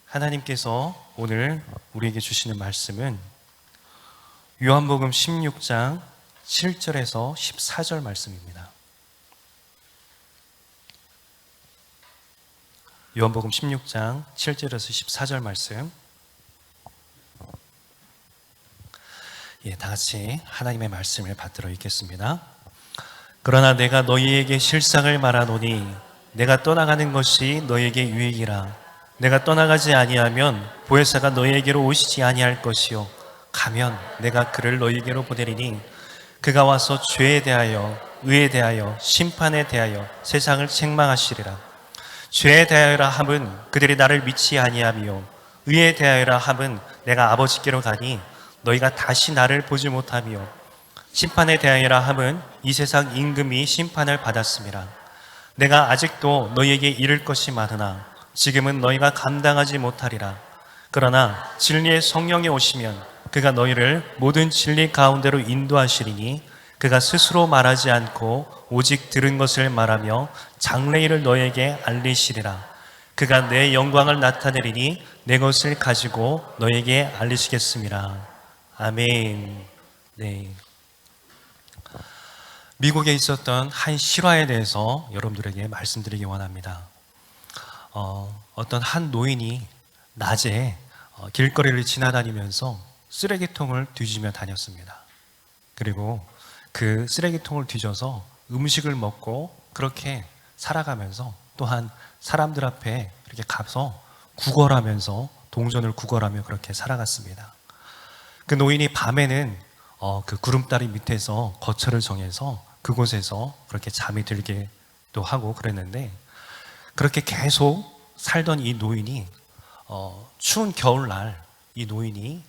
하나님께서 오늘 우리에게 주시는 말씀은 요한복음 16장 7절에서 14절 말씀입니다. 요한복음 16장 7절에서 14절 말씀. 다 같이 하나님의 말씀을 받들어 읽겠습니다. 그러나 내가 너희에게 실상을 말하노니 내가 떠나가는 것이 너희에게 유익이라. 내가 떠나가지 아니하면 보혜사가 너희에게로 오시지 아니할 것이요 가면 내가 그를 너희에게로 보내리니 그가 와서 죄에 대하여 의에 대하여 심판에 대하여 세상을 책망하시리라. 죄에 대하여라 함은 그들이 나를 믿지 아니하며 의에 대하여라 함은 내가 아버지께로 가니 너희가 다시 나를 보지 못하며 심판에 대하여라 함은 이 세상 임금이 심판을 받았음이라. 내가 아직도 너희에게 이를 것이 많으나 지금은 너희가 감당하지 못하리라. 그러나 진리의 성령이 오시면 그가 너희를 모든 진리 가운데로 인도하시리니 그가 스스로 말하지 않고 오직 들은 것을 말하며 장래일을 너희에게 알리시리라. 그가 내 영광을 나타내리니 내 것을 가지고 너희에게 알리시겠습니다. 아멘. 네. 미국에 있었던 한 실화에 대해서 여러분들에게 말씀드리기 원합니다. 어떤 한 노인이 낮에 길거리를 지나다니면서 쓰레기통을 뒤지며 다녔습니다. 그리고 그 쓰레기통을 뒤져서 음식을 먹고 그렇게 살아가면서 또한 사람들 앞에 이렇게 가서 구걸하면서 동전을 구걸하며 그렇게 살아갔습니다. 그 노인이 밤에는 그 구름다리 밑에서 거처를 정해서 그곳에서 그렇게 잠이 들기도 하고 그랬는데, 그렇게 계속 살던 이 노인이 추운 겨울날 이 노인이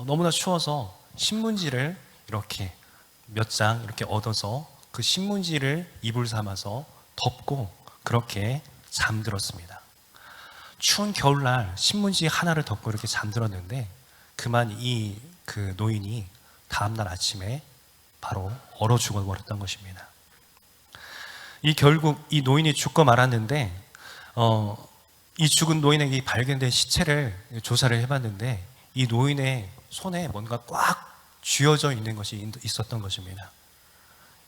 너무나 추워서 신문지를 이렇게 몇 장 이렇게 얻어서 그 신문지를 이불 삼아서 덮고 그렇게 잠들었습니다. 추운 겨울날 신문지 하나를 덮고 이렇게 잠들었는데 그만 그 노인이 다음날 아침에 바로 얼어 죽어버렸던 것입니다. 결국 이 노인이 죽고 말았는데 이 죽은 노인에게 발견된 시체를 조사를 해봤는데 이 노인의 손에 뭔가 꽉 쥐어져 있는 것이 있었던 것입니다.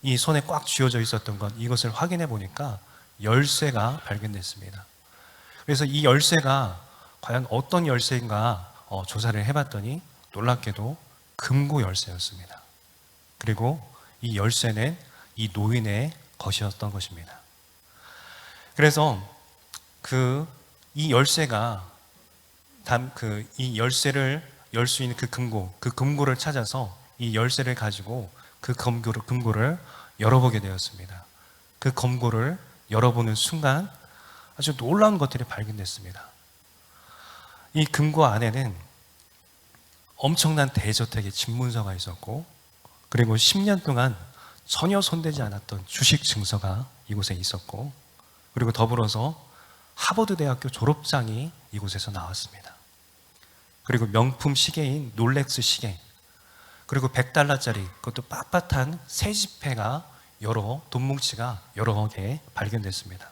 이 손에 꽉 쥐어져 있었던 것, 이것을 확인해 보니까 열쇠가 발견됐습니다. 그래서 이 열쇠가 과연 어떤 열쇠인가 조사를 해봤더니 놀랍게도 금고 열쇠였습니다. 그리고 이 열쇠는 이 노인의 것이었던 것입니다. 그래서 이 열쇠가 이 열쇠를 열 수 있는 그 금고를 찾아서 이 열쇠를 가지고 그 금고를 열어보게 되었습니다. 그 금고를 열어보는 순간 아주 놀라운 것들이 발견됐습니다. 이 금고 안에는 엄청난 대저택의 집문서가 있었고, 그리고 10년 동안 전혀 손대지 않았던 주식 증서가 이곳에 있었고, 그리고 더불어서 하버드 대학교 졸업장이 이곳에서 나왔습니다. 그리고 명품 시계인 롤렉스 시계, 그리고 $100짜리 그것도 빳빳한 새 지폐가 돈 뭉치가 여러 개 발견됐습니다.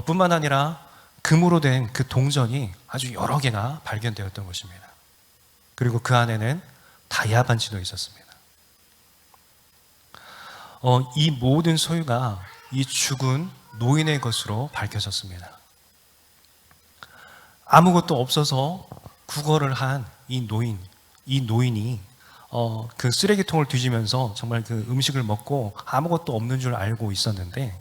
뿐만 아니라 금으로 된 그 동전이 아주 여러 개가 발견되었던 것입니다. 그리고 그 안에는 다이아 반지도 있었습니다. 이 모든 소유가 이 죽은 노인의 것으로 밝혀졌습니다. 아무것도 없어서 구걸을 한 이 노인이 그 쓰레기통을 뒤지면서 정말 그 음식을 먹고 아무것도 없는 줄 알고 있었는데,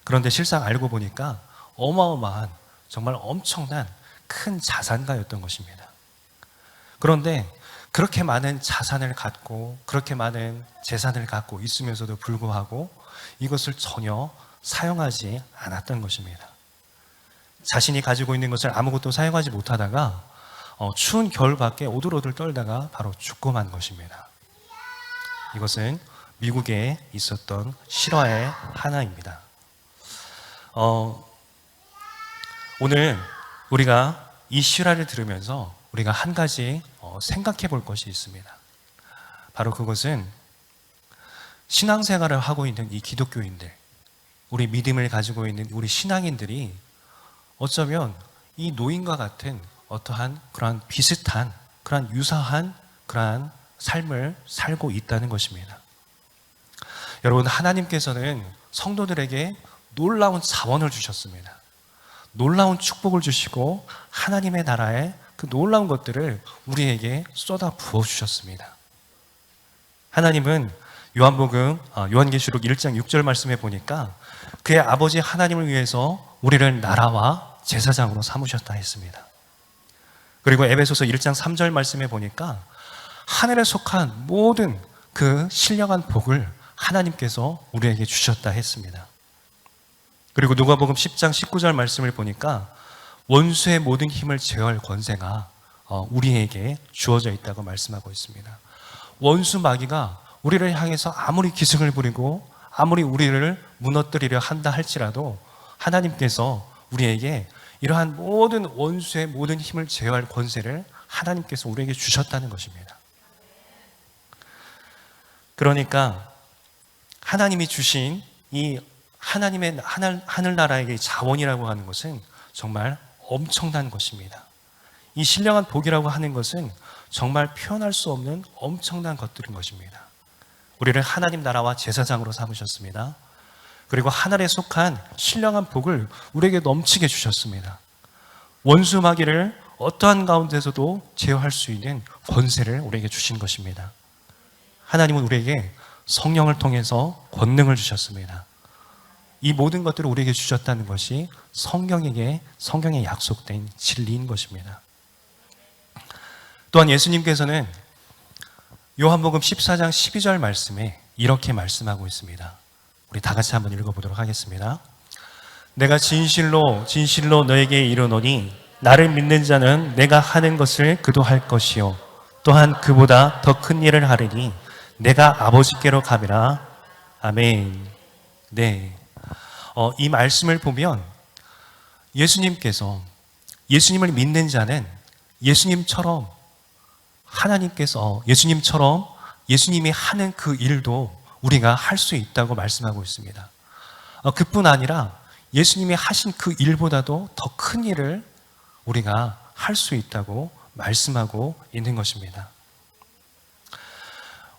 그런데 실상 알고 보니까 어마어마한, 정말 엄청난 큰 자산가였던 것입니다. 그런데 그렇게 많은 자산을 갖고 그렇게 많은 재산을 갖고 있으면서도 불구하고 이것을 전혀 사용하지 않았던 것입니다. 자신이 가지고 있는 것을 아무것도 사용하지 못하다가 추운 겨울밖에 오들오들 떨다가 바로 죽고 만 것입니다. 이것은 미국에 있었던 실화의 하나입니다. 오늘 우리가 이 실화를 들으면서 우리가 한 가지 생각해 볼 것이 있습니다. 바로 그것은 신앙생활을 하고 있는 이 기독교인들, 우리 믿음을 가지고 있는 우리 신앙인들이 어쩌면 이 노인과 같은 어떠한 그러한 비슷한, 그러한 유사한 그러한 삶을 살고 있다는 것입니다. 여러분, 하나님께서는 성도들에게 놀라운 자원을 주셨습니다. 놀라운 축복을 주시고 하나님의 나라의 그 놀라운 것들을 우리에게 쏟아 부어 주셨습니다. 하나님은 요한계시록 1장 6절 말씀에 보니까 그의 아버지 하나님을 위해서 우리를 나라와 제사장으로 삼으셨다 했습니다. 그리고 에베소서 1장 3절 말씀에 보니까 하늘에 속한 모든 그 신령한 복을 하나님께서 우리에게 주셨다 했습니다. 그리고 누가복음 10장 19절 말씀을 보니까 원수의 모든 힘을 제어할 권세가 우리에게 주어져 있다고 말씀하고 있습니다. 원수 마귀가 우리를 향해서 아무리 기승을 부리고 아무리 우리를 무너뜨리려 한다 할지라도 하나님께서 우리에게 이러한 모든 원수의 모든 힘을 제어할 권세를 하나님께서 우리에게 주셨다는 것입니다. 그러니까 하나님이 주신 이 하나님의 하늘나라의 자원이라고 하는 것은 정말 엄청난 것입니다. 이 신령한 복이라고 하는 것은 정말 표현할 수 없는 엄청난 것들인 것입니다. 우리를 하나님 나라와 제사장으로 삼으셨습니다. 그리고 하늘에 속한 신령한 복을 우리에게 넘치게 주셨습니다. 원수 마귀를 어떠한 가운데서도 제어할 수 있는 권세를 우리에게 주신 것입니다. 하나님은 우리에게 성령을 통해서 권능을 주셨습니다. 이 모든 것들을 우리에게 주셨다는 것이 성경에 약속된 진리인 것입니다. 또한 예수님께서는 요한복음 14장 12절 말씀에 이렇게 말씀하고 있습니다. 우리 다 같이 한번 읽어보도록 하겠습니다. 내가 진실로 진실로 너에게 이르노니 나를 믿는 자는 내가 하는 것을 그도 할 것이요 또한 그보다 더 큰 일을 하리니 내가 아버지께로 가리라. 아멘. 네. 이 말씀을 보면 예수님을 믿는 자는 예수님처럼 예수님이 하는 그 일도 우리가 할 수 있다고 말씀하고 있습니다. 그뿐 아니라 예수님이 하신 그 일보다도 더 큰 일을 우리가 할 수 있다고 말씀하고 있는 것입니다.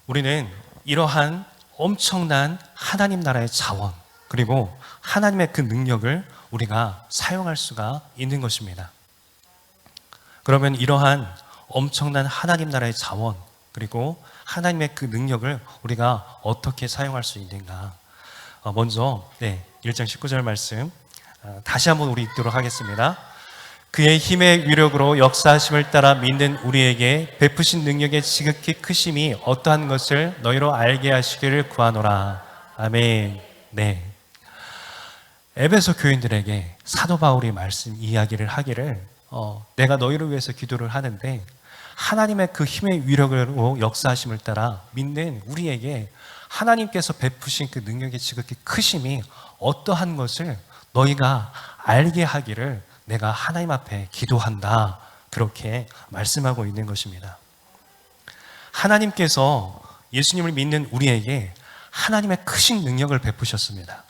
우리는 이러한 엄청난 하나님 나라의 자원 그리고 하나님의 그 능력을 우리가 사용할 수가 있는 것입니다. 그러면 이러한 엄청난 하나님 나라의 자원 그리고 하나님의 그 능력을 우리가 어떻게 사용할 수 있는가? 먼저 1장 19절 말씀 다시 한번 우리 읽도록 하겠습니다. 그의 힘의 위력으로 역사하심을 따라 믿는 우리에게 베푸신 능력의 지극히 크심이 어떠한 것을 너희로 알게 하시기를 구하노라. 아멘. 네. 에베소 교인들에게 사도 바울이 이야기를 하기를 내가 너희를 위해서 기도를 하는데 하나님의 그 힘의 위력으로 역사하심을 따라 믿는 우리에게 하나님께서 베푸신 그 능력의 지극히 크심이 어떠한 것을 너희가 알게 하기를 내가 하나님 앞에 기도한다. 그렇게 말씀하고 있는 것입니다. 하나님께서 예수님을 믿는 우리에게 하나님의 크신 능력을 베푸셨습니다.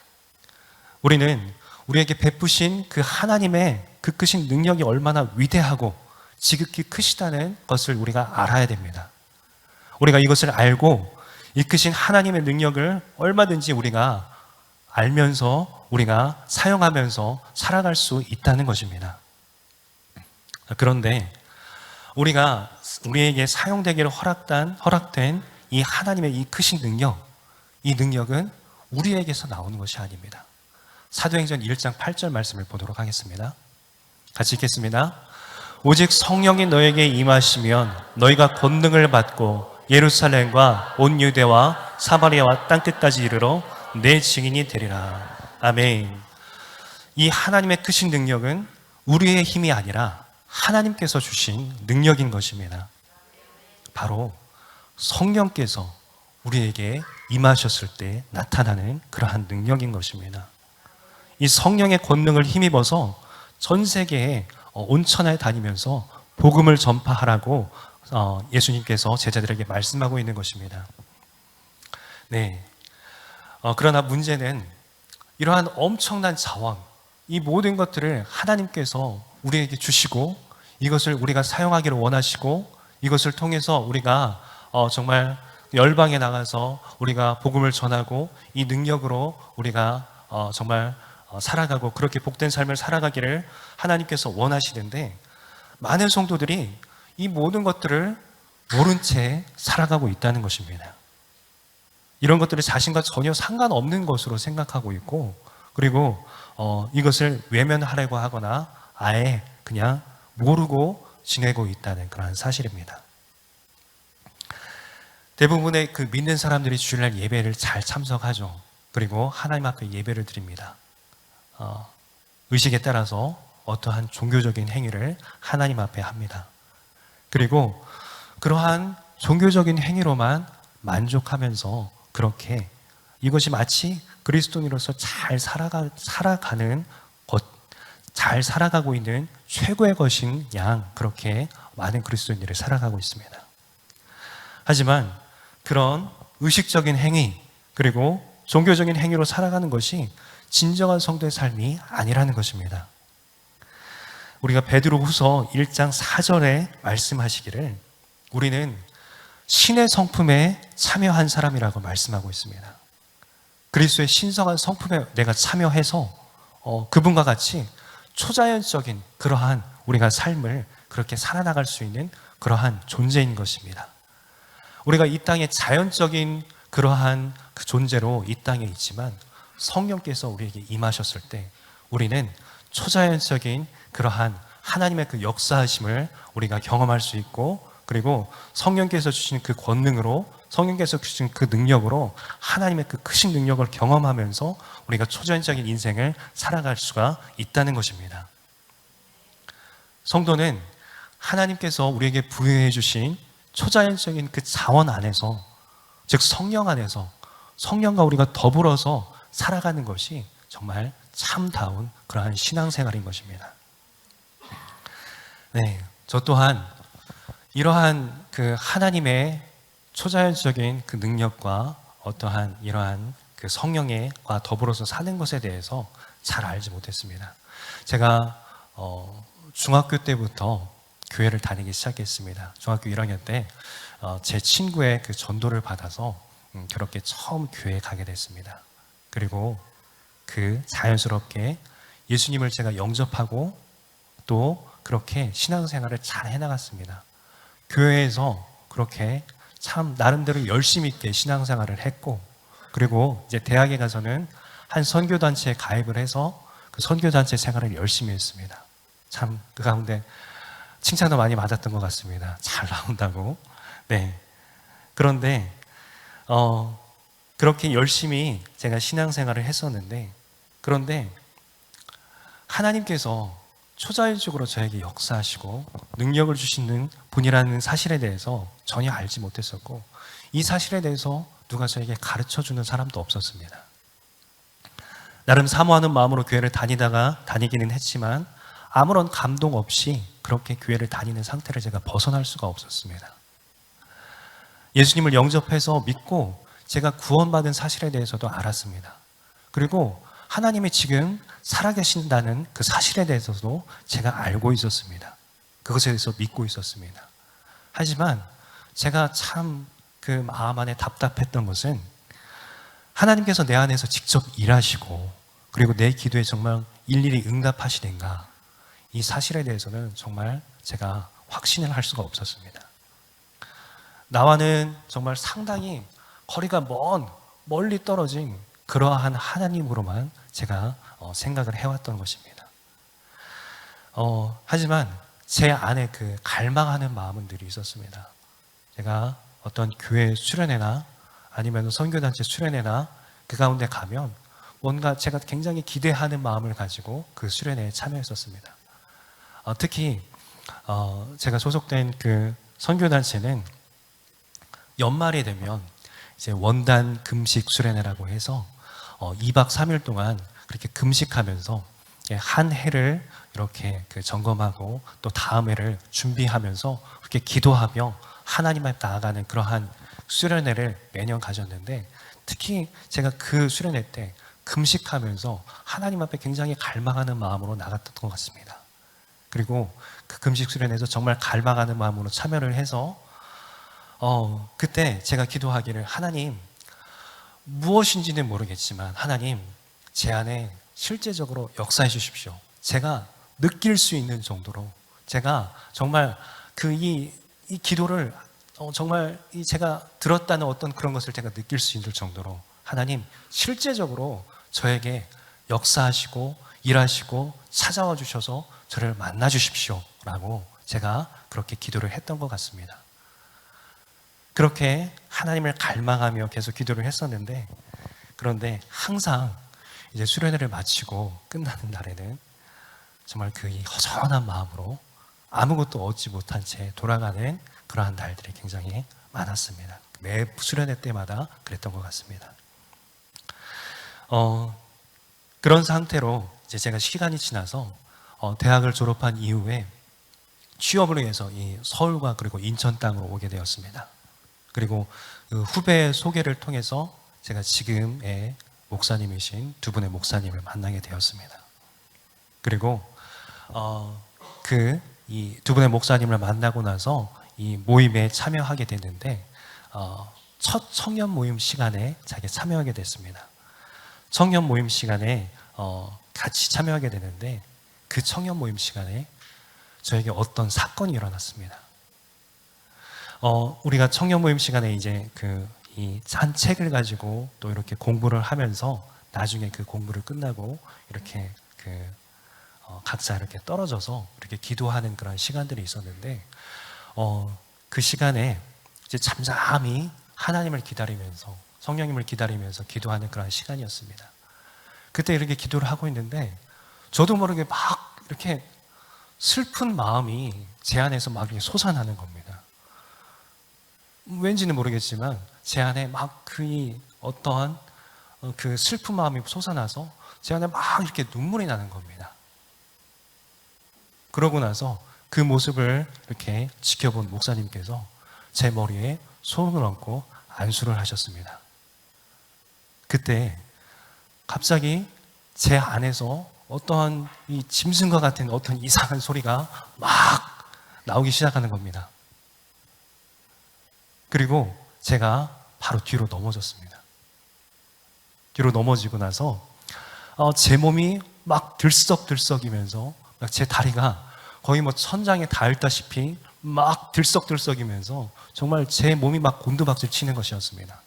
우리는 우리에게 베푸신 그 하나님의 그 크신 능력이 얼마나 위대하고 지극히 크시다는 것을 우리가 알아야 됩니다. 우리가 이것을 알고 이 크신 하나님의 능력을 얼마든지 우리가 알면서 우리가 사용하면서 살아갈 수 있다는 것입니다. 그런데 우리에게 사용되기를 허락된 이 하나님의 이 크신 능력, 이 능력은 우리에게서 나오는 것이 아닙니다. 사도행전 1장 8절 말씀을 보도록 하겠습니다. 같이 읽겠습니다. 오직 성령이 너에게 임하시면 너희가 권능을 받고 예루살렘과 온 유대와 사마리아와 땅끝까지 이르러 내 증인이 되리라. 아멘. 이 하나님의 크신 능력은 우리의 힘이 아니라 하나님께서 주신 능력인 것입니다. 바로 성령께서 우리에게 임하셨을 때 나타나는 그러한 능력인 것입니다. 이 성령의 권능을 힘입어서 전 세계에 온천에 다니면서 복음을 전파하라고 예수님께서 제자들에게 말씀하고 있는 것입니다. 네. 그러나 문제는 이러한 엄청난 자원, 이 모든 것들을 하나님께서 우리에게 주시고 이것을 우리가 사용하기를 원하시고 이것을 통해서 우리가 정말 열방에 나가서 우리가 복음을 전하고 이 능력으로 우리가 정말 살아가고 그렇게 복된 삶을 살아가기를 하나님께서 원하시는데 많은 성도들이 이 모든 것들을 모른 채 살아가고 있다는 것입니다. 이런 것들이 자신과 전혀 상관없는 것으로 생각하고 있고 그리고 이것을 외면하려고 하거나 아예 그냥 모르고 지내고 있다는 그런 사실입니다. 대부분의 그 믿는 사람들이 주일날 예배를 잘 참석하죠. 그리고 하나님 앞에 예배를 드립니다. 의식에 따라서 어떠한 종교적인 행위를 하나님 앞에 합니다. 그리고 그러한 종교적인 행위로만 만족하면서 그렇게 이것이 마치 그리스도인으로서 잘 살아가는 것, 잘 살아가고 있는 최고의 것인 양 그렇게 많은 그리스도인들이 살아가고 있습니다. 하지만 그런 의식적인 행위 그리고 종교적인 행위로 살아가는 것이 진정한 성도의 삶이 아니라는 것입니다. 우리가 베드로후서 1장 4절에 말씀하시기를 우리는 신의 성품에 참여한 사람이라고 말씀하고 있습니다. 그리스도의 신성한 성품에 내가 참여해서 그분과 같이 초자연적인 그러한 우리가 삶을 그렇게 살아나갈 수 있는 그러한 존재인 것입니다. 우리가 이 땅에 자연적인 그러한 그 존재로 이 땅에 있지만 성령께서 우리에게 임하셨을 때 우리는 초자연적인 그러한 하나님의 그 역사하심을 우리가 경험할 수 있고 그리고 성령께서 주신 그 권능으로 성령께서 주신 그 능력으로 하나님의 그 크신 능력을 경험하면서 우리가 초자연적인 인생을 살아갈 수가 있다는 것입니다. 성도는 하나님께서 우리에게 부여해 주신 초자연적인 그 자원 안에서 즉 성령 안에서 성령과 우리가 더불어서 살아가는 것이 정말 참다운 그러한 신앙생활인 것입니다. 네, 저 또한 이러한 그 하나님의 초자연적인 그 능력과 어떠한 이러한 그 성령과 더불어서 사는 것에 대해서 잘 알지 못했습니다. 제가 중학교 때부터 교회를 다니기 시작했습니다. 중학교 1학년 때 제 친구의 그 전도를 받아서 그렇게 처음 교회에 가게 됐습니다. 그리고 그 자연스럽게 예수님을 제가 영접하고 또 그렇게 신앙생활을 잘 해나갔습니다. 교회에서 그렇게 참 나름대로 열심히 있게 신앙생활을 했고 그리고 이제 대학에 가서는 한 선교단체에 가입을 해서 그 선교단체 생활을 열심히 했습니다. 참 그 가운데 칭찬도 많이 받았던 것 같습니다. 잘 나온다고. 네. 그런데 그렇게 열심히 제가 신앙생활을 했었는데 그런데 하나님께서 초자연적으로 저에게 역사하시고 능력을 주시는 분이라는 사실에 대해서 전혀 알지 못했었고 이 사실에 대해서 누가 저에게 가르쳐주는 사람도 없었습니다. 나름 사모하는 마음으로 교회를 다니기는 했지만 아무런 감동 없이 그렇게 교회를 다니는 상태를 제가 벗어날 수가 없었습니다. 예수님을 영접해서 믿고 제가 구원받은 사실에 대해서도 알았습니다. 그리고 하나님이 지금 살아계신다는 그 사실에 대해서도 제가 알고 있었습니다. 그것에 대해서 믿고 있었습니다. 하지만 제가 참 그 마음 안에 답답했던 것은 하나님께서 내 안에서 직접 일하시고 그리고 내 기도에 정말 일일이 응답하시는가 이 사실에 대해서는 정말 제가 확신을 할 수가 없었습니다. 나와는 정말 상당히 거리가 멀리 떨어진 그러한 하나님으로만 제가 생각을 해왔던 것입니다. 하지만 제 안에 그 갈망하는 마음은 늘 있었습니다. 제가 어떤 교회 수련회나 아니면 선교단체 수련회나 그 가운데 가면 뭔가 제가 굉장히 기대하는 마음을 가지고 그 수련회에 참여했었습니다. 특히 제가 소속된 그 선교단체는 연말이 되면 이제 원단 금식 수련회라고 해서 2박 3일 동안 그렇게 금식하면서 한 해를 이렇게 그 점검하고 또 다음 해를 준비하면서 그렇게 기도하며 하나님 앞에 나아가는 그러한 수련회를 매년 가졌는데 특히 제가 그 수련회 때 금식하면서 하나님 앞에 굉장히 갈망하는 마음으로 나갔던 것 같습니다. 그리고 그 금식 수련회에서 정말 갈망하는 마음으로 참여를 해서 그때 제가 기도하기를, 하나님, 무엇인지는 모르겠지만 하나님, 제 안에 실제적으로 역사해 주십시오. 제가 느낄 수 있는 정도로, 제가 정말 이 기도를 정말 제가 들었다는 어떤 그런 것을 제가 느낄 수 있는 정도로 하나님, 실제적으로 저에게 역사하시고 일하시고 찾아와 주셔서 저를 만나 주십시오 라고 제가 그렇게 기도를 했던 것 같습니다. 그렇게 하나님을 갈망하며 계속 기도를 했었는데, 그런데 항상 이제 수련회를 마치고 끝나는 날에는 정말 그 이 허전한 마음으로 아무것도 얻지 못한 채 돌아가는 그러한 날들이 굉장히 많았습니다. 매 수련회 때마다 그랬던 것 같습니다. 그런 상태로 이제 제가 시간이 지나서 대학을 졸업한 이후에 취업을 위해서 이 서울과 그리고 인천 땅으로 오게 되었습니다. 그리고 그 후배의 소개를 통해서 제가 지금의 목사님이신 두 분의 목사님을 만나게 되었습니다. 그리고 이 두 분의 목사님을 만나고 나서 이 모임에 참여하게 됐는데, 첫 청년 모임 시간에 자기 참여하게 됐습니다. 청년 모임 시간에 같이 참여하게 되는데, 그 청년 모임 시간에 저에게 어떤 사건이 일어났습니다. 우리가 청년 모임 시간에 이제 한 책을 가지고 또 이렇게 공부를 하면서 나중에 그 공부를 끝나고 이렇게 각자 이렇게 떨어져서 이렇게 기도하는 그런 시간들이 있었는데, 그 시간에 이제 잠잠히 하나님을 기다리면서, 성령님을 기다리면서 기도하는 그런 시간이었습니다. 그때 이렇게 기도를 하고 있는데 저도 모르게 막 이렇게 슬픈 마음이 제 안에서 막 이렇게 솟아나는 겁니다. 왠지는 모르겠지만 제 안에 막 어떠한 그 슬픈 마음이 솟아나서 제 안에 막 이렇게 눈물이 나는 겁니다. 그러고 나서 그 모습을 이렇게 지켜본 목사님께서 제 머리에 손을 얹고 안수를 하셨습니다. 그때 갑자기 제 안에서 어떠한 이 짐승과 같은 어떤 이상한 소리가 막 나오기 시작하는 겁니다. 그리고 제가 바로 뒤로 넘어졌습니다. 뒤로 넘어지고 나서 제 몸이 막 들썩들썩이면서 제 다리가 거의 뭐 천장에 닿다시피 막 들썩들썩이면서 정말 제 몸이 막 곤두박질 치는 것이었습니다.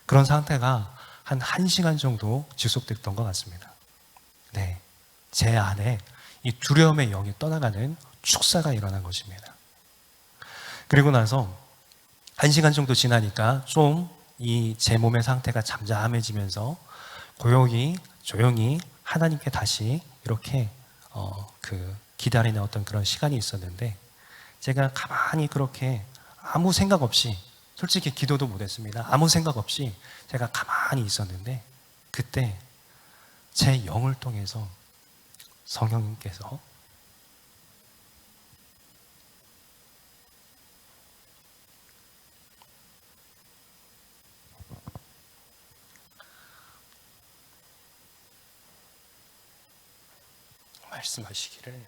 그런 상태가 한 1시간 정도 지속됐던 것 같습니다. 네, 제 안에 이 두려움의 영이 떠나가는 축사가 일어난 것입니다. 그리고 나서 1시간 정도 지나니까 좀 이 제 몸의 상태가 잠잠해지면서 조용히 하나님께 다시 이렇게 기다리는 어떤 그런 시간이 있었는데, 제가 가만히 그렇게 아무 생각 없이, 솔직히 기도도 못했습니다. 아무 생각 없이 제가 가만히 있었는데, 그때 제 영을 통해서 성령님께서 말씀하시기를,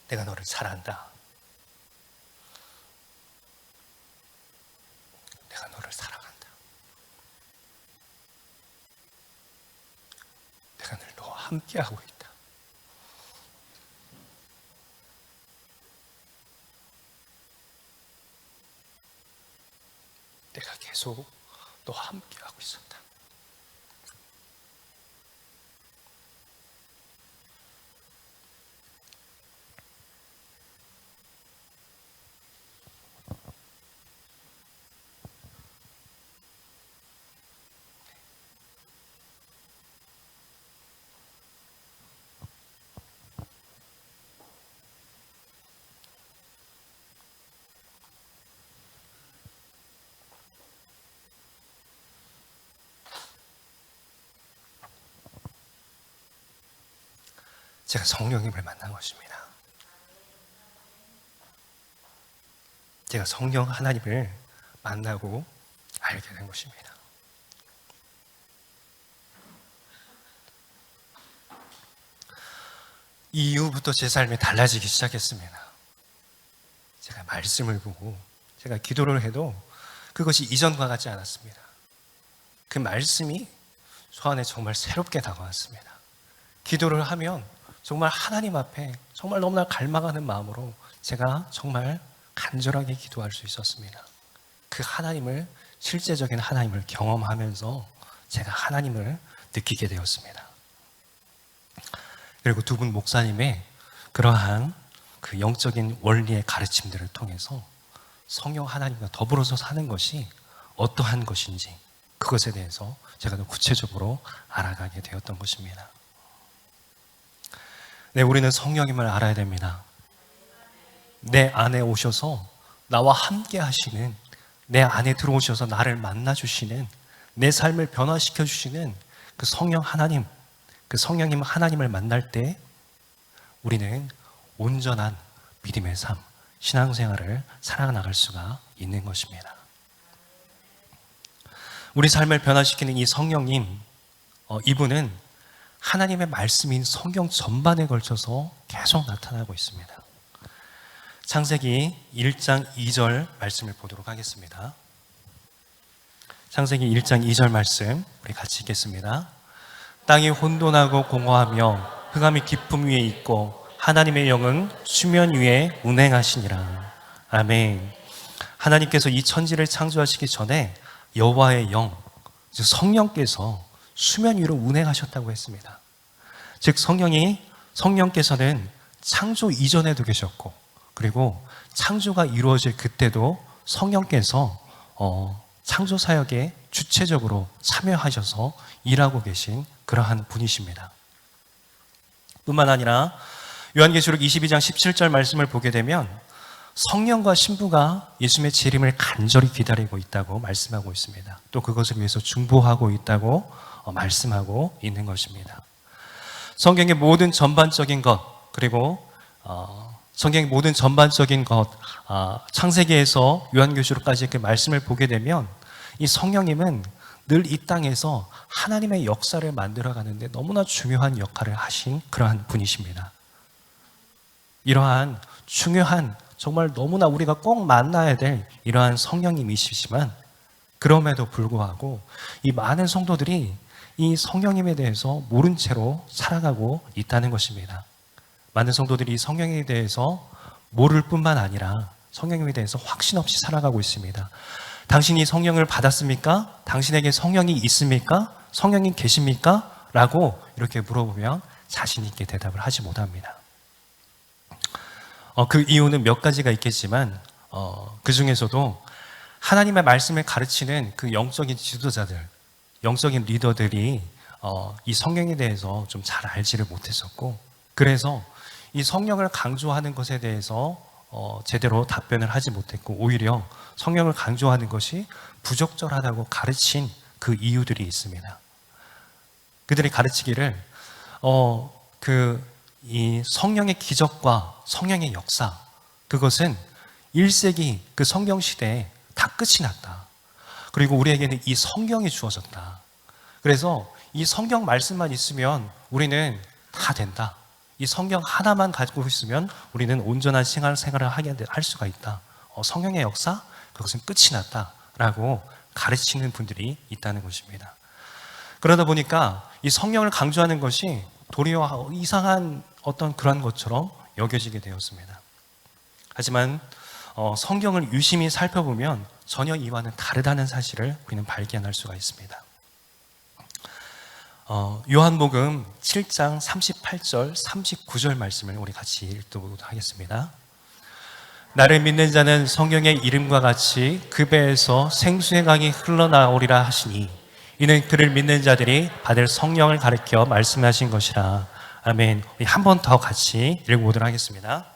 내가 너를 사랑한다. 내가 너를 사랑한다. 내가 늘 너와 함께하고 있다. 내가 계속 너와 함께하고 있었다. 제가 성령님을 만난 것입니다. 제가 성령 하나님을 만나고 알게 된 것입니다. 이 이후부터 제 삶이 달라지기 시작했습니다. 제가 말씀을 보고 제가 기도를 해도 그것이 이전과 같지 않았습니다. 그 말씀이 저 안에 정말 새롭게 다가왔습니다. 기도를 하면 정말 하나님 앞에 정말 너무나 갈망하는 마음으로 제가 정말 간절하게 기도할 수 있었습니다. 그 하나님을, 실제적인 하나님을 경험하면서 제가 하나님을 느끼게 되었습니다. 그리고 두 분 목사님의 그러한 그 영적인 원리의 가르침들을 통해서 성령 하나님과 더불어서 사는 것이 어떠한 것인지 그것에 대해서 제가 더 구체적으로 알아가게 되었던 것입니다. 네, 우리는 성령님을 알아야 됩니다. 내 안에 오셔서 나와 함께 하시는, 내 안에 들어오셔서 나를 만나주시는, 내 삶을 변화시켜 주시는 그 성령 하나님, 그 성령님 하나님을 만날 때 우리는 온전한 믿음의 삶, 신앙생활을 살아나갈 수가 있는 것입니다. 우리 삶을 변화시키는 이 성령님, 이분은 하나님의 말씀인 성경 전반에 걸쳐서 계속 나타나고 있습니다. 창세기 1장 2절 말씀을 보도록 하겠습니다. 창세기 1장 2절 말씀 우리 같이 읽겠습니다. 땅이 혼돈하고 공허하며 흑암이 깊음 위에 있고 하나님의 영은 수면 위에 운행하시니라. 아멘. 하나님께서 이 천지를 창조하시기 전에 여호와의 영, 즉 성령께서 수면 위로 운행하셨다고 했습니다. 즉 성령께서는 창조 이전에도 계셨고, 그리고 창조가 이루어질 그때도 성령께서 창조 사역에 주체적으로 참여하셔서 일하고 계신 그러한 분이십니다. 뿐만 아니라 요한계시록 22장 17절 말씀을 보게 되면 성령과 신부가 예수님의 재림을 간절히 기다리고 있다고 말씀하고 있습니다. 또 그것을 위해서 중보하고 있다고 말씀하고 있는 것입니다. 성경의 모든 전반적인 것, 그리고 성경의 모든 전반적인 것, 창세기에서 요한계시록까지 이렇게 말씀을 보게 되면 이 성령님은 늘 이 땅에서 하나님의 역사를 만들어가는데 너무나 중요한 역할을 하신 그러한 분이십니다. 이러한 중요한, 정말 너무나 우리가 꼭 만나야 될 이러한 성령님이시지만, 그럼에도 불구하고 이 많은 성도들이 이 성령님에 대해서 모른 채로 살아가고 있다는 것입니다. 많은 성도들이 성령에 대해서 모를 뿐만 아니라 성령님에 대해서 확신 없이 살아가고 있습니다. 당신이 성령을 받았습니까? 당신에게 성령이 있습니까? 성령이 계십니까? 라고 이렇게 물어보면 자신 있게 대답을 하지 못합니다. 그 이유는 몇 가지가 있겠지만 그 중에서도 하나님의 말씀을 가르치는 그 영적인 지도자들, 영적인 리더들이 이 성령에 대해서 좀 잘 알지를 못했었고, 그래서 이 성령을 강조하는 것에 대해서 제대로 답변을 하지 못했고, 오히려 성령을 강조하는 것이 부적절하다고 가르친 그 이유들이 있습니다. 그들이 가르치기를 이 성령의 기적과 성령의 역사, 그것은 1세기 그 성경 시대에 다 끝이 났다. 그리고 우리에게는 이 성경이 주어졌다. 그래서 이 성경 말씀만 있으면 우리는 다 된다. 이 성경 하나만 가지고 있으면 우리는 온전한 생활을 할 수가 있다. 성령의 역사, 그것은 끝이 났다라고 가르치는 분들이 있다는 것입니다. 그러다 보니까 이 성령을 강조하는 것이 도리어 이상한 어떤 그런 것처럼 여겨지게 되었습니다. 하지만 성경을 유심히 살펴보면 전혀 이와는 다르다는 사실을 우리는 발견할 수가 있습니다. 요한복음 7장 38절 39절 말씀을 우리 같이 읽도록 하겠습니다. 나를 믿는 자는 성경의 이름과 같이 그 배에서 생수의 강이 흘러나오리라 하시니 이는 그를 믿는 자들이 받을 성령을 가리켜 말씀하신 것이라. 아멘. 우리 한 번 더 같이 읽어보도록 하겠습니다.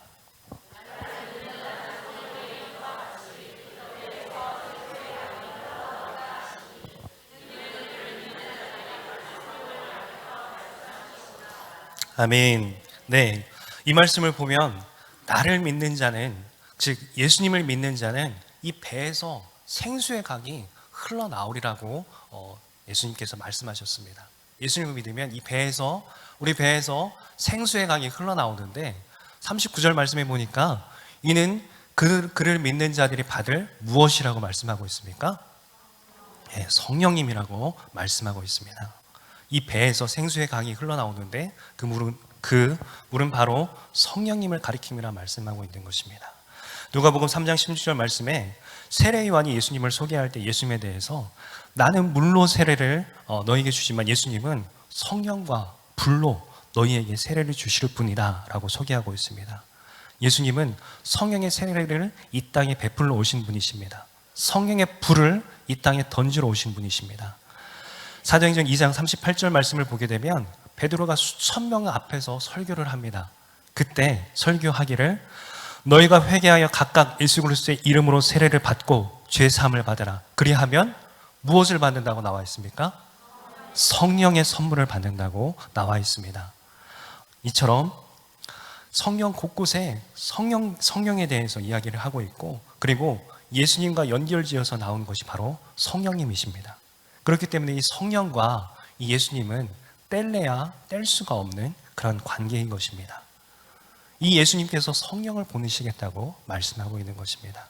아멘. 네, 이 말씀을 보면 나를 믿는 자는, 즉 예수님을 믿는 자는 이 배에서 생수의 강이 흘러나오리라고 예수님께서 말씀하셨습니다. 예수님을 믿으면 이 배에서, 우리 배에서 생수의 강이 흘러나오는데 39절 말씀에 보니까 이는 그를 믿는 자들이 받을 무엇이라고 말씀하고 있습니까? 네, 성령님이라고 말씀하고 있습니다. 이 배에서 생수의 강이 흘러나오는데 그 물은 바로 성령님을 가리킴이라 말씀하고 있는 것입니다. 누가복음 3장 16절 말씀에 세례 요한이 예수님을 소개할 때 예수님에 대해서 나는 물로 세례를 너에게 주지만 예수님은 성령과 불로 너희에게 세례를 주실 분이다 라고 소개하고 있습니다. 예수님은 성령의 세례를 이 땅에 베풀러 오신 분이십니다. 성령의 불을 이 땅에 던지러 오신 분이십니다. 사도행전 2장 38절 말씀을 보게 되면 베드로가 수천 명 앞에서 설교를 합니다. 그때 설교하기를 너희가 회개하여 각각 예수 그리스도의 이름으로 세례를 받고 죄 사함을 받으라. 그리하면 무엇을 받는다고 나와 있습니까? 성령의 선물을 받는다고 나와 있습니다. 이처럼 성경 곳곳에 성령에 대해서 이야기를 하고 있고, 그리고 예수님과 연결지어서 나온 것이 바로 성령님이십니다. 그렇기 때문에 이 성령과 이 예수님은 뗄래야 뗄 수가 없는 그런 관계인 것입니다. 이 예수님께서 성령을 보내시겠다고 말씀하고 있는 것입니다.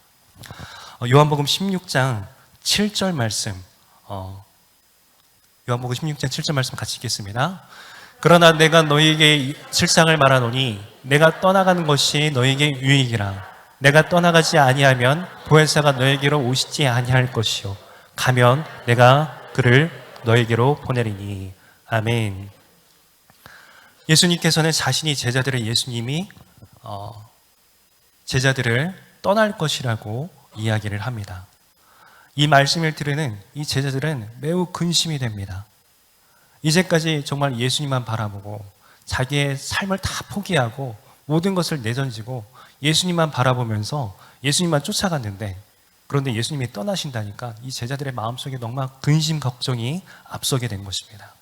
요한복음 16장 7절 말씀, 요한복음 16장 7절 말씀 같이 읽겠습니다. 그러나 내가 너희에게 실상을 말하노니 내가 떠나가는 것이 너희에게 유익이라. 내가 떠나가지 아니하면 보혜사가 너희에게로 오시지 아니할 것이요 가면 내가 그를 너희에게로 보내리니. 아멘. 예수님께서는 자신이 예수님이 제자들을 떠날 것이라고 이야기를 합니다. 이 말씀을 들으는 이 제자들은 매우 근심이 됩니다. 이제까지 정말 예수님만 바라보고 자기의 삶을 다 포기하고 모든 것을 내던지고 예수님만 바라보면서 예수님만 쫓아갔는데, 그런데 예수님이 떠나신다니까 이 제자들의 마음속에 너무 근심 걱정이 앞서게 된 것입니다.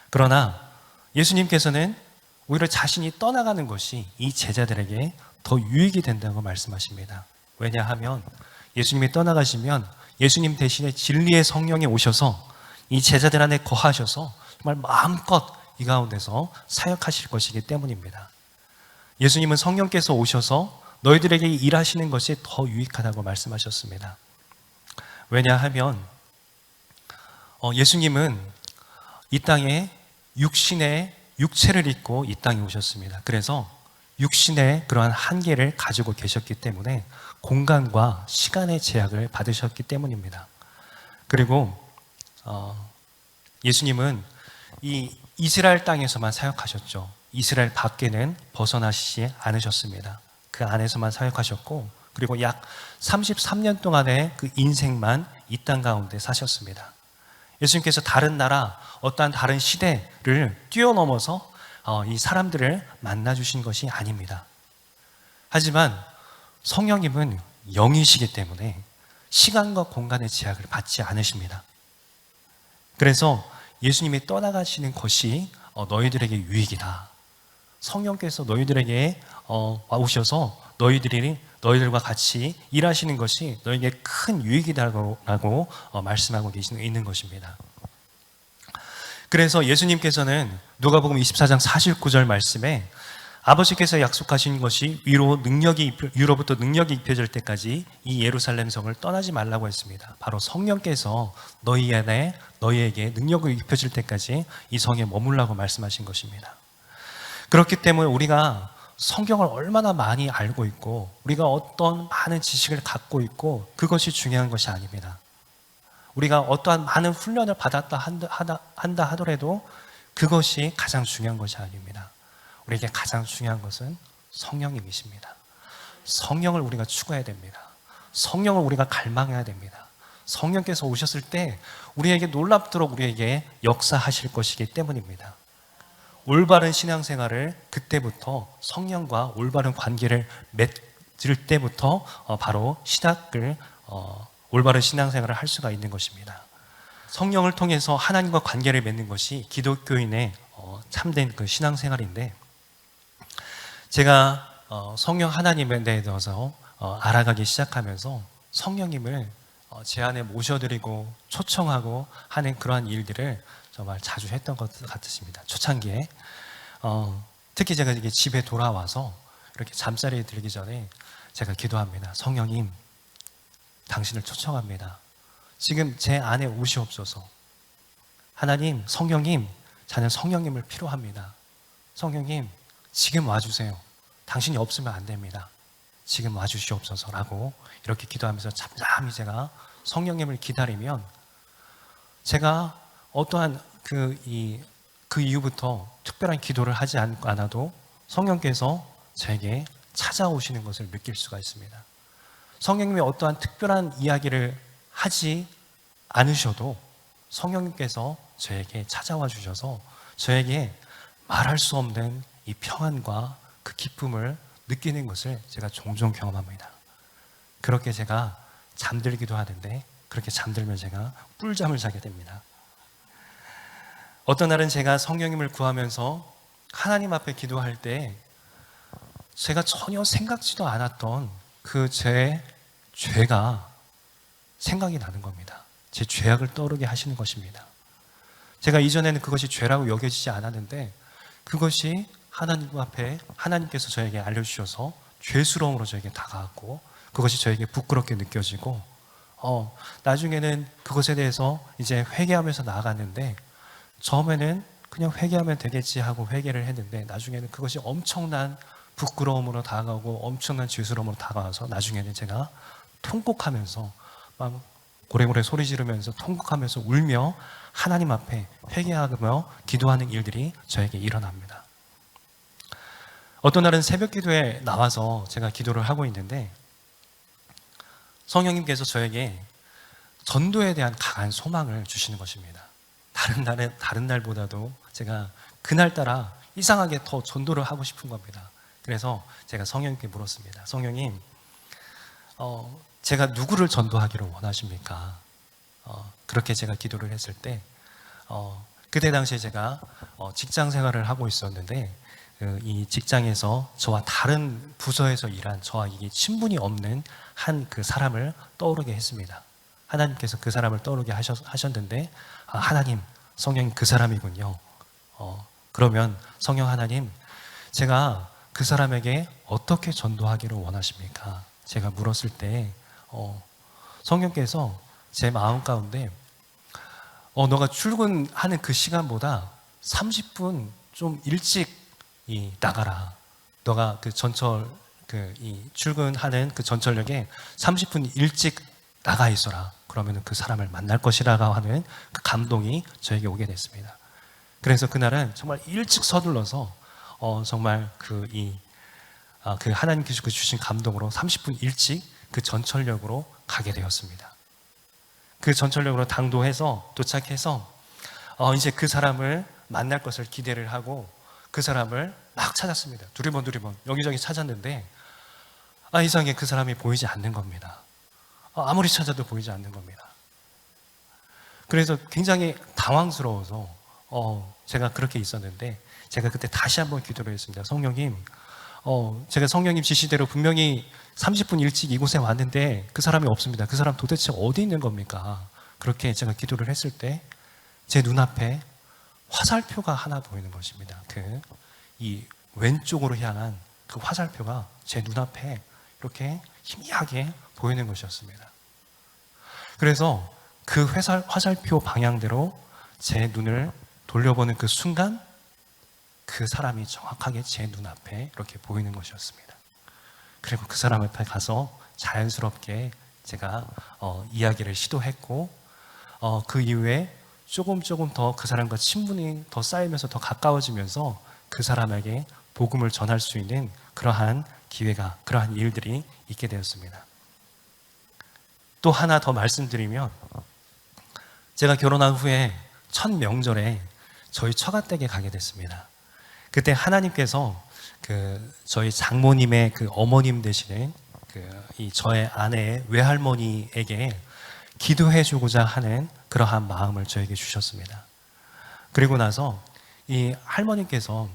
그러나 예수님께서는 오히려 자신이 떠나가는 것이 이 제자들에게 더 유익이 된다고 말씀하십니다. 왜냐하면 예수님이 떠나가시면 예수님 대신에 진리의 성령이 오셔서 이 제자들 안에 거하셔서 정말 마음껏 이 가운데서 사역하실 것이기 때문입니다. 예수님은 성령께서 오셔서 너희들에게 일하시는 것이 더 유익하다고 말씀하셨습니다. 왜냐하면 예수님은 이 땅에 육체를 입고 이 땅에 오셨습니다. 그래서 육신의 그러한 한계를 가지고 계셨기 때문에 공간과 시간의 제약을 받으셨기 때문입니다. 그리고 예수님은 이 이스라엘 땅에서만 사역하셨죠. 이스라엘 밖에는 벗어나시지 않으셨습니다. 그 안에서만 사역하셨고, 그리고 약 33년 동안의 그 인생만 이 땅 가운데 사셨습니다. 예수님께서 다른 나라, 어떠한 다른 시대를 뛰어넘어서 이 사람들을 만나주신 것이 아닙니다. 하지만 성령님은 영이시기 때문에 시간과 공간의 제약을 받지 않으십니다. 그래서 예수님이 떠나가시는 것이 너희들에게 유익이다. 성령께서 너희들에게 오셔서 너희들과 같이 일하시는 것이 너희에게 큰 유익이다라고 말씀하고 있는 것입니다. 그래서 예수님께서는 누가복음 24장 49절 말씀에 아버지께서 약속하신 것이 위로부터 능력이 입혀질 때까지 이 예루살렘 성을 떠나지 말라고 했습니다. 바로 성령께서 너희에게 능력을 입혀질 때까지 이 성에 머물라고 말씀하신 것입니다. 그렇기 때문에 우리가 성경을 얼마나 많이 알고 있고 우리가 어떤 많은 지식을 갖고 있고 그것이 중요한 것이 아닙니다. 우리가 어떠한 많은 훈련을 받았다 한다 하더라도 그것이 가장 중요한 것이 아닙니다. 우리에게 가장 중요한 것은 성령님이십니다. 성령을 우리가 추구해야 됩니다. 성령을 우리가 갈망해야 됩니다. 성령께서 오셨을 때 우리에게 놀랍도록 우리에게 역사하실 것이기 때문입니다. 올바른 신앙생활을 그때부터 성령과 올바른 관계를 맺을 때부터 바로 올바른 신앙생활을 할 수가 있는 것입니다. 성령을 통해서 하나님과 관계를 맺는 것이 기독교인의 참된 그 신앙생활인데, 제가 성령 하나님에 대해서 알아가기 시작하면서 성령님을 제 안에 모셔드리고 초청하고 하는 그러한 일들을 정말 자주 했던 것 같으십니다. 초창기에 특히 제가 이게 집에 돌아와서 이렇게 잠자리에 들기 전에 제가 기도합니다. 성령님, 당신을 초청합니다. 지금 제 안에 오시옵소서. 하나님, 성령님, 저는 성령님을 필요합니다. 성령님, 지금 와주세요. 당신이 없으면 안 됩니다. 지금 와주시옵소서라고 이렇게 기도하면서 잠잠히 제가 성령님을 기다리면 제가 어떠한 그 이후부터 특별한 기도를 하지 않아도 성령께서 저에게 찾아오시는 것을 느낄 수가 있습니다. 성령님이 어떠한 특별한 이야기를 하지 않으셔도 성령님께서 저에게 찾아와 주셔서 저에게 말할 수 없는 이 평안과 그 기쁨을 느끼는 것을 제가 종종 경험합니다. 그렇게 제가 잠들기도 하는데 그렇게 잠들면 제가 꿀잠을 자게 됩니다. 어떤 날은 제가 성령님을 구하면서 하나님 앞에 기도할 때 제가 전혀 생각지도 않았던 그 제 죄가 생각이 나는 겁니다. 제 죄악을 떠오르게 하시는 것입니다. 제가 이전에는 그것이 죄라고 여겨지지 않았는데 그것이 하나님 앞에 하나님께서 저에게 알려주셔서 죄스러움으로 저에게 다가왔고 그것이 저에게 부끄럽게 느껴지고 나중에는 그것에 대해서 이제 회개하면서 나아갔는데 처음에는 그냥 회개하면 되겠지 하고 회개를 했는데 나중에는 그것이 엄청난 부끄러움으로 다가오고 엄청난 죄스러움으로 다가와서 나중에는 제가 통곡하면서 막 고래고래 소리 지르면서 통곡하면서 울며 하나님 앞에 회개하며 기도하는 일들이 저에게 일어납니다. 어떤 날은 새벽 기도에 나와서 제가 기도를 하고 있는데 성령님께서 저에게 전도에 대한 강한 소망을 주시는 것입니다. 다른 날보다도 제가 그날따라 이상하게 더 전도를 하고 싶은 겁니다. 그래서 제가 성령님께 물었습니다. 성령님, 제가 누구를 전도하기를 원하십니까? 그렇게 제가 기도를 했을 때 그때 당시에 제가 직장 생활을 하고 있었는데 이 직장에서 저와 다른 부서에서 일한 저와 이게 친분이 없는 한 그 사람을 떠오르게 했습니다. 하나님께서 그 사람을 떠오르게 하셨는데 하나님, 성령님 그 사람이군요. 그러면 성령 하나님, 제가 그 사람에게 어떻게 전도하기를 원하십니까? 제가 물었을 때 성령께서 제 마음 가운데 너가 출근하는 그 시간보다 30분 좀 일찍 나가라. 너가 그 전철 출근하는 그 전철역에 30분 일찍 나가 있어라. 그러면 그 사람을 만날 것이라고 하는 그 감동이 저에게 오게 됐습니다. 그래서 그날은 정말 일찍 서둘러서 정말 그 하나님께서 주신 감동으로 30분 일찍 그 전철역으로 가게 되었습니다. 그 전철역으로 당도해서 도착해서 이제 그 사람을 만날 것을 기대를 하고 그 사람을 막 찾았습니다. 두리번 여기저기 찾았는데 이상하게 그 사람이 보이지 않는 겁니다. 아무리 찾아도 보이지 않는 겁니다. 그래서 굉장히 당황스러워서 제가 그렇게 있었는데 제가 그때 다시 한번 기도를 했습니다. 성령님, 제가 성령님 지시대로 분명히 30분 일찍 이곳에 왔는데 그 사람이 없습니다. 그 사람 도대체 어디 있는 겁니까? 그렇게 제가 기도를 했을 때 제 눈앞에 화살표가 하나 보이는 것입니다. 이 왼쪽으로 향한 그 화살표가 제 눈앞에 이렇게 희미하게 보이는 것이었습니다. 그래서 그 화살표 방향대로 제 눈을 돌려보는 그 순간 그 사람이 정확하게 제 눈앞에 이렇게 보이는 것이었습니다. 그리고 그 사람 앞에 가서 자연스럽게 제가 이야기를 시도했고 그 이후에 조금 더 그 사람과 친분이 더 쌓이면서 더 가까워지면서 그 사람에게 복음을 전할 수 있는 그러한 기회가, 그러한 일들이 있게 되었습니다. 또 하나 더 말씀드리면 제가 결혼한 후에 첫 명절에 저희 처가댁에 가게 됐습니다. 그때 하나님께서 저희 장모님의 그 어머님 되시는 저의 아내의 외할머니에게 기도해 주고자 하는 그러한 마음을 저에게 주셨습니다. 그리고 나서 이 할머니께서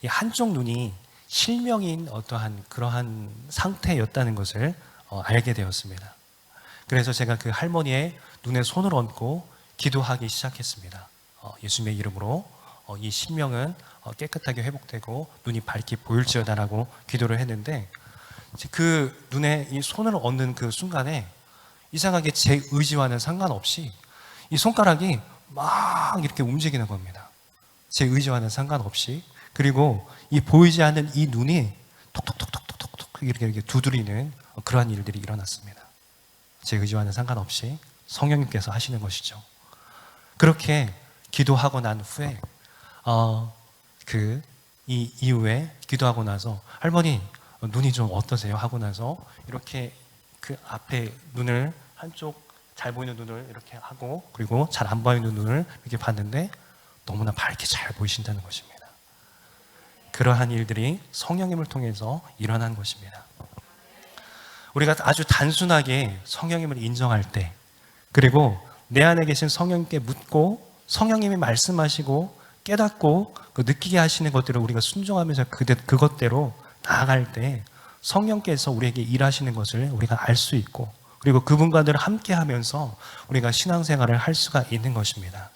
이 한쪽 눈이 실명인 어떠한 그러한 상태였다는 것을 알게 되었습니다. 그래서 제가 그 할머니의 눈에 손을 얹고 기도하기 시작했습니다. 예수님의 이름으로 이 실명은 깨끗하게 회복되고 눈이 밝게 보일지어다라고 기도를 했는데, 그 눈에 이 손을 얹는 그 순간에 이상하게 제 의지와는 상관없이 이 손가락이 막 이렇게 움직이는 겁니다. 제 의지와는 상관없이. 그리고 이 보이지 않는 이 눈이 톡톡톡톡톡톡 이렇게 두드리는 그러한 일들이 일어났습니다. 제 의지와는 상관없이 성령님께서 하시는 것이죠. 그렇게 기도하고 난 후에 이 이후에 기도하고 나서 할머니 눈이 좀 어떠세요? 하고 나서 이렇게 그 앞에 눈을 한쪽 잘 보이는 눈을 이렇게 하고 그리고 잘 안 보이는 눈을 이렇게 봤는데 너무나 밝게 잘 보이신다는 것입니다. 그러한 일들이 성령님을 통해서 일어난 것입니다. 우리가 아주 단순하게 성령님을 인정할 때, 그리고 내 안에 계신 성령님께 묻고 성령님이 말씀하시고 깨닫고 그 느끼게 하시는 것들을 우리가 순종하면서 그것대로 나아갈 때 성령께서 우리에게 일하시는 것을 우리가 알 수 있고, 그리고 그분과 늘 함께 하면서 우리가 신앙생활을 할 수가 있는 것입니다.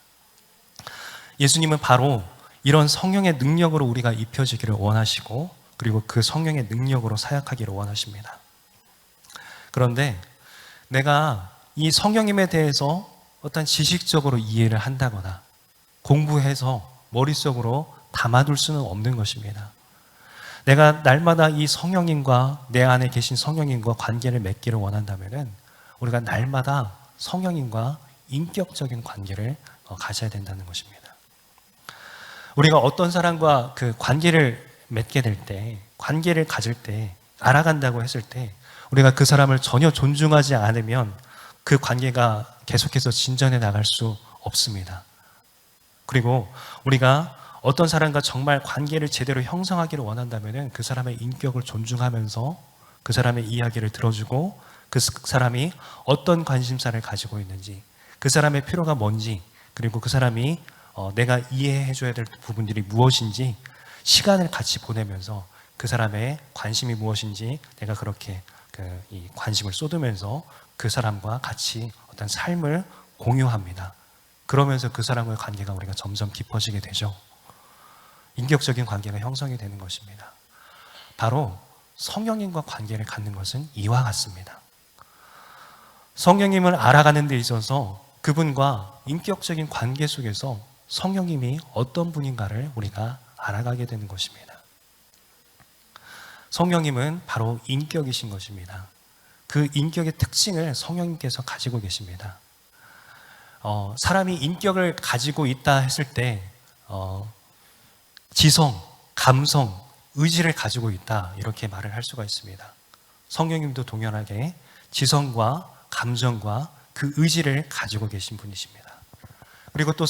예수님은 바로 이런 성령의 능력으로 우리가 입혀지기를 원하시고, 그리고 그 성령의 능력으로 사역하기를 원하십니다. 그런데 내가 이 성령님에 대해서 어떤 지식적으로 이해를 한다거나 공부해서 머릿속으로 담아둘 수는 없는 것입니다. 내가 날마다 이 성령님과 내 안에 계신 성령님과 관계를 맺기를 원한다면 우리가 날마다 성령님과 인격적인 관계를 가져야 된다는 것입니다. 우리가 어떤 사람과 그 관계를 맺게 될 때, 관계를 가질 때, 알아간다고 했을 때 우리가 그 사람을 전혀 존중하지 않으면 그 관계가 계속해서 진전해 나갈 수 없습니다. 그리고 우리가 어떤 사람과 정말 관계를 제대로 형성하기를 원한다면 그 사람의 인격을 존중하면서 그 사람의 이야기를 들어주고 그 사람이 어떤 관심사를 가지고 있는지, 그 사람의 필요가 뭔지, 그리고 그 사람이 내가 이해해 줘야 될 부분들이 무엇인지 시간을 같이 보내면서 그 사람의 관심이 무엇인지 내가 그렇게 이 관심을 쏟으면서 그 사람과 같이 어떤 삶을 공유합니다. 그러면서 그 사람과의 관계가 우리가 점점 깊어지게 되죠. 인격적인 관계가 형성이 되는 것입니다. 바로 성령님과 관계를 갖는 것은 이와 같습니다. 성령님을 알아가는 데 있어서 그분과 인격적인 관계 속에서 성령님이 어떤 분인가를 우리가 알아가게 되는 것입니다. 성령님은 바로 인격이신 것입니다. 그 인격의 특징을 성령님께서 가지고 계십니다. 사람이 인격을 가지고 있다 했을 때 지성, 감성, 의지를 가지고 있다 이렇게 말을 할 수가 있습니다. 성령님도 동일하게 지성과 감정과 그 의지를 가지고 계신 분이십니다. 그리고 또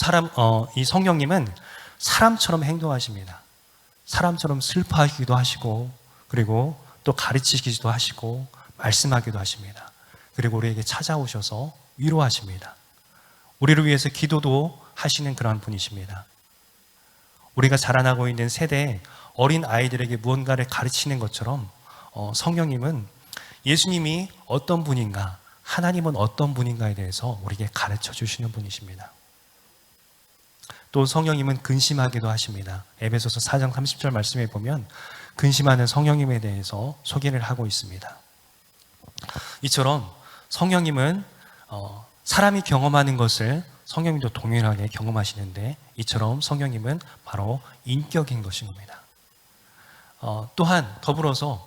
이 성령님은 사람처럼 행동하십니다. 사람처럼 슬퍼하기도 하시고, 그리고 또 가르치기도 하시고, 말씀하기도 하십니다. 그리고 우리에게 찾아오셔서 위로하십니다. 우리를 위해서 기도도 하시는 그러한 분이십니다. 우리가 자라나고 있는 세대에 어린 아이들에게 무언가를 가르치는 것처럼 성령님은 예수님이 어떤 분인가, 하나님은 어떤 분인가에 대해서 우리에게 가르쳐 주시는 분이십니다. 또 성령님은 근심하기도 하십니다. 에베소서 4장 30절 말씀에 보면 근심하는 성령님에 대해서 소개를 하고 있습니다. 이처럼 성령님은 사람이 경험하는 것을 성령님도 동일하게 경험하시는데, 이처럼 성령님은 바로 인격인 것인 겁니다. 또한 더불어서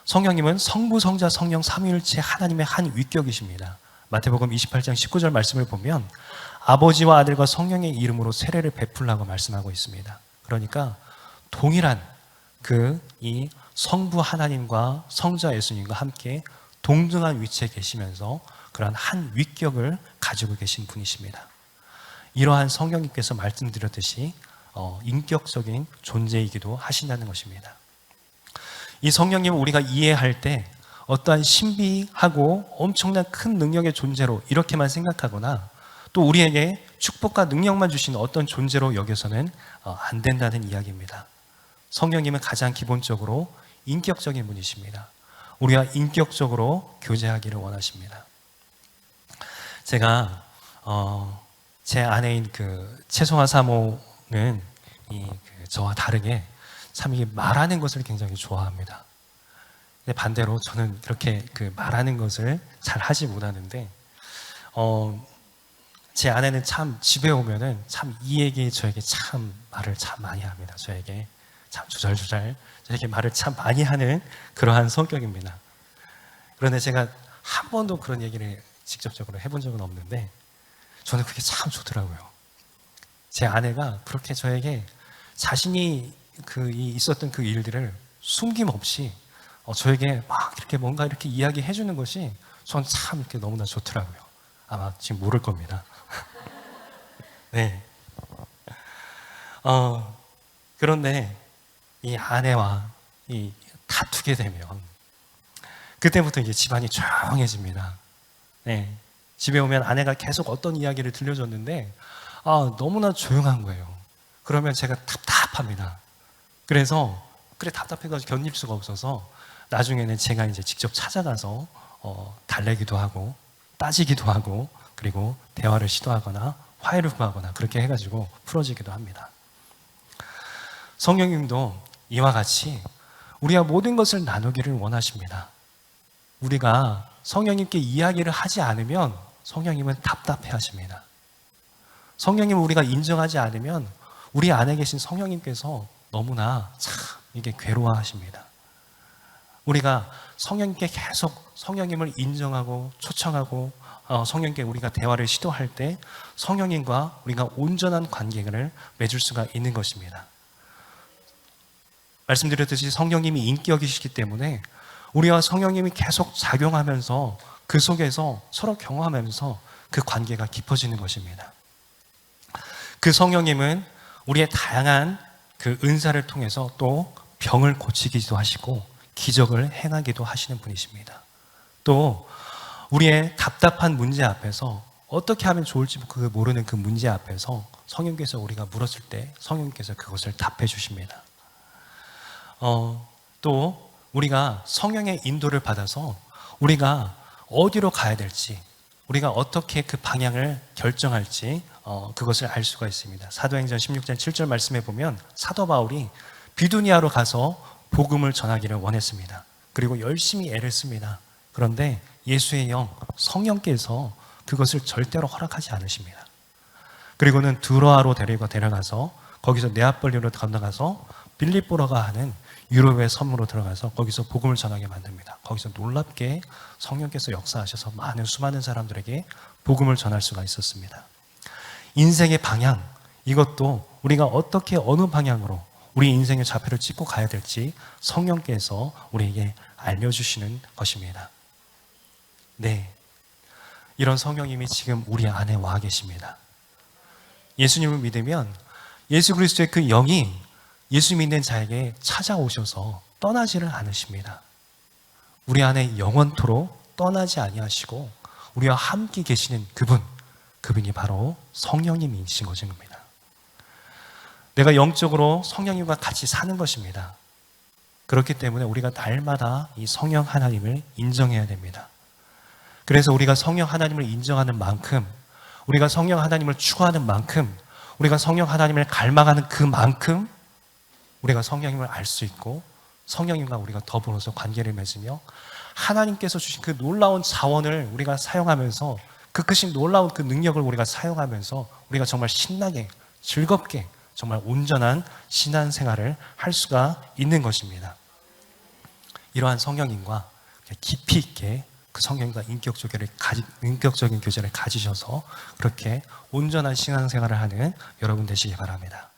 성령님은 성부, 성자, 성령 삼위일체 하나님의 한 위격이십니다. 마태복음 28장 19절 말씀을 보면 아버지와 아들과 성령의 이름으로 세례를 베풀라고 말씀하고 있습니다. 그러니까 동일한 이 성부 하나님과 성자 예수님과 함께 동등한 위치에 계시면서 그러한 한 위격을 가지고 계신 분이십니다. 이러한 성령님께서 말씀드렸듯이 인격적인 존재이기도 하신다는 것입니다. 이 성령님을 우리가 이해할 때 어떠한 신비하고 엄청난 큰 능력의 존재로 이렇게만 생각하거나 또 우리에게 축복과 능력만 주시는 어떤 존재로 여겨서는 안 된다는 이야기입니다. 성령님은 가장 기본적으로 인격적인 분이십니다. 우리와 인격적으로 교제하기를 원하십니다. 제가 제 아내인 그 채송아 사모는 저와 다르게 참 이게 말하는 것을 굉장히 좋아합니다. 근데 반대로 저는 그렇게 그 말하는 것을 잘 하지 못하는데, 제 아내는 참 집에 오면은 참 이 얘기 저에게 참 말을 참 많이 합니다. 저에게 참 조잘조잘 저에게 말을 참 많이 하는 그러한 성격입니다. 그런데 제가 한 번도 그런 얘기를 직접적으로 해본 적은 없는데 저는 그게 참 좋더라고요. 제 아내가 그렇게 저에게 자신이 있었던 그 일들을 숨김없이 저에게 막 이렇게 뭔가 이렇게 이야기해 주는 것이 전 참 이렇게 너무나 좋더라고요. 아마 지금 모를 겁니다. 네. 그런데 이 아내와 다투게 되면 그때부터 이제 집안이 조용해집니다. 네. 집에 오면 아내가 계속 어떤 이야기를 들려줬는데 너무나 조용한 거예요. 그러면 제가 답답합니다. 그래서 답답해가지고 견딜 수가 없어서 나중에는 제가 이제 직접 찾아가서 달래기도 하고 따지기도 하고 그리고 대화를 시도하거나 화해를 구하거나 그렇게 해가지고 풀어지기도 합니다. 성령님도 이와 같이 우리와 모든 것을 나누기를 원하십니다. 우리가 성령님께 이야기를 하지 않으면 성령님은 답답해 하십니다. 성령님을 우리가 인정하지 않으면 우리 안에 계신 성령님께서 너무나 참 이게 괴로워하십니다. 우리가 성령님께 계속 성령님을 인정하고 초청하고 성령님께 우리가 대화를 시도할 때 성령님과 우리가 온전한 관계를 맺을 수가 있는 것입니다. 말씀드렸듯이 성령님이 인격이시기 때문에 우리와 성령님이 계속 작용하면서 그 속에서 서로 경험하면서 그 관계가 깊어지는 것입니다. 그 성령님은 우리의 다양한 그 은사를 통해서 또 병을 고치기도 하시고 기적을 행하기도 하시는 분이십니다. 또 우리의 답답한 문제 앞에서 어떻게 하면 좋을지 모르는 그 문제 앞에서 성령께서 우리가 물었을 때 성령께서 그것을 답해 주십니다. 또 우리가 성령의 인도를 받아서 우리가 어디로 가야 될지 우리가 어떻게 그 방향을 결정할지 그것을 알 수가 있습니다. 사도행전 16장 7절 말씀에 보면 사도 바울이 비두니아로 가서 복음을 전하기를 원했습니다. 그리고 열심히 애를 씁니다. 그런데 예수의 영 성령께서 그것을 절대로 허락하지 않으십니다. 그리고는 두로아로 데려가서 거기서 네아폴리로 건너가서 빌립보로가 하는 유럽의 섬으로 들어가서 거기서 복음을 전하게 만듭니다. 거기서 놀랍게 성령께서 역사하셔서 수많은 사람들에게 복음을 전할 수가 있었습니다. 인생의 방향, 이것도 우리가 어떻게 어느 방향으로 우리 인생의 좌표를 찍고 가야 될지 성령께서 우리에게 알려주시는 것입니다. 네, 이런 성령님이 지금 우리 안에 와 계십니다. 예수님을 믿으면 예수 그리스도의 그 영이 예수 믿는 자에게 찾아오셔서 떠나지를 않으십니다. 우리 안에 영원토록 떠나지 아니하시고 우리와 함께 계시는 그분이 바로 성령님이신 것입니다. 내가 영적으로 성령님과 같이 사는 것입니다. 그렇기 때문에 우리가 날마다 이 성령 하나님을 인정해야 됩니다. 그래서 우리가 성령 하나님을 인정하는 만큼, 우리가 성령 하나님을 추구하는 만큼, 우리가 성령 하나님을 갈망하는 그만큼 우리가 성령님을 알 수 있고 성령님과 우리가 더불어서 관계를 맺으며 하나님께서 주신 그 놀라운 자원을 우리가 사용하면서 그 크신 놀라운 그 능력을 우리가 사용하면서 우리가 정말 신나게 즐겁게 정말 온전한 신앙생활을 할 수가 있는 것입니다. 이러한 성령님과 깊이 있게 그 성령과 인격적인 교제를 가지셔서 그렇게 온전한 신앙생활을 하는 여러분 되시기 바랍니다.